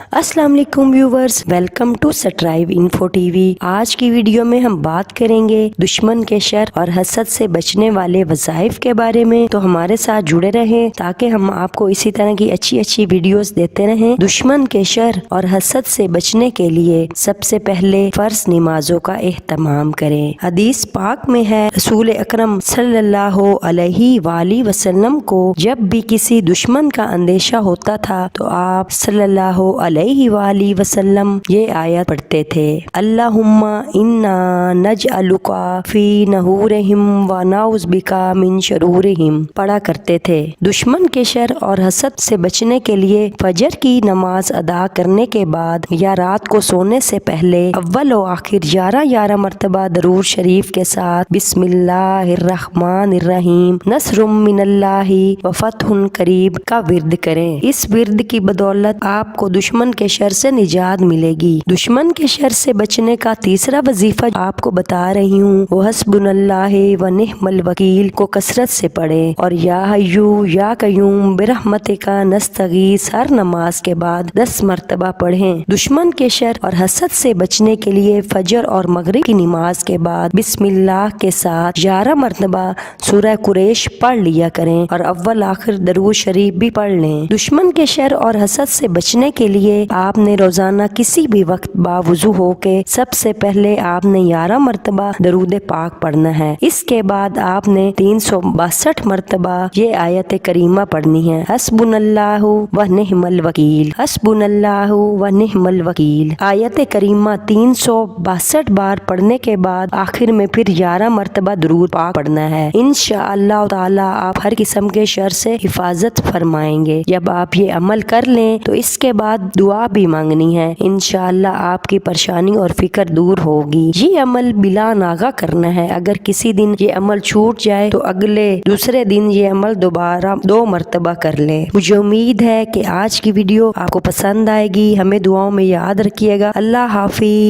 अस्सलाम वालेकुम viewers, welcome to Strive info TV. आज की वीडियो में हम बात करेंगे दुश्मन के शर और हसद से बचने वाले वज़ाइफ के बारे में। तो हमारे साथ जुड़े रहें ताकि हम आपको इसी तरह की अच्छी अच्छी वीडियोस देते रहें। दुश्मन के शर और हसद से बचने के लिए सबसे पहले फर्ज नमाजों का एहतमाम करें। हदीस पाक में है, रसूल अकरम सल्लल्लाहु अलैहि वसल्लम को जब भी किसी दुश्मन का अंदेशा होता था तो आप सल्लल्लाहु अलैहि वसल्लम ये आयत पढ़ते थे, अल्लाहुम्मा इन्ना नजअलुका फी नहूरिहिम व नऊज़ बिका मिन शरूरिहिम पढ़ा करते थे। दुश्मन के शर और हसद से बचने के लिए फजर की नमाज अदा करने के बाद या रात को सोने से पहले अव्वल व आखिर 11 मरतबा दरूद शरीफ के साथ बिस्मिल्लाहिर्रहमानिर्रहीम नस्रुम मिनल्लाहि व फतहुन करीब का विर्द करें। इस विर्द की बदौलत आपको दुश्मन के शर से निजात मिलेगी। दुश्मन के शर से बचने का तीसरा वजीफा आपको बता रही हूँ, वो हस्बुनल्लाहि व निअमल वकील को कसरत से पढ़े और या हय्यू या कय्यूम बिरहमतिका नस्तगीस हर नमाज के बाद 10 मरतबा पढ़ें। दुश्मन के शर और हसद से बचने के लिए फजर और मगरिब की नमाज के बाद बिस्मिल्लाह के साथ 11 मरतबा सूरह कुरैश पढ़ लिया करें और अव्वल आखिर दरूद शरीफ भी पढ़ लें। दुश्मन के शर और हसद से बचने के लिए आपने रोजाना किसी भी वक्त बावुजू होके सबसे पहले आपने 11 मरतबा दरूद पाक पढ़ना है। इसके बाद आपने 362 मरतबा ये आयत करीमा पढ़नी है, हस्बुनल्लाहु व निअमल वकील, हस्बुनल्लाहु व निअमल वकील। आयत करीमा 362 बार पढ़ने के बाद आखिर में फिर 11 मरतबा दरूद पाक पढ़ना है। इंशाअल्लाह ताला आप हर किस्म के शर से हिफाजत फरमाएंगे। जब आप ये अमल कर लें तो इसके बाद दुआ भी मांगनी है, इंशाअल्लाह आपकी परेशानी और फिक्र दूर होगी। ये अमल बिला नागा करना है। अगर किसी दिन ये अमल छूट जाए तो अगले दूसरे दिन ये अमल दोबारा 2 मरतबा कर ले। मुझे उम्मीद है कि आज की वीडियो आपको पसंद आएगी। हमें दुआओं में याद रखिएगा। अल्लाह हाफिज।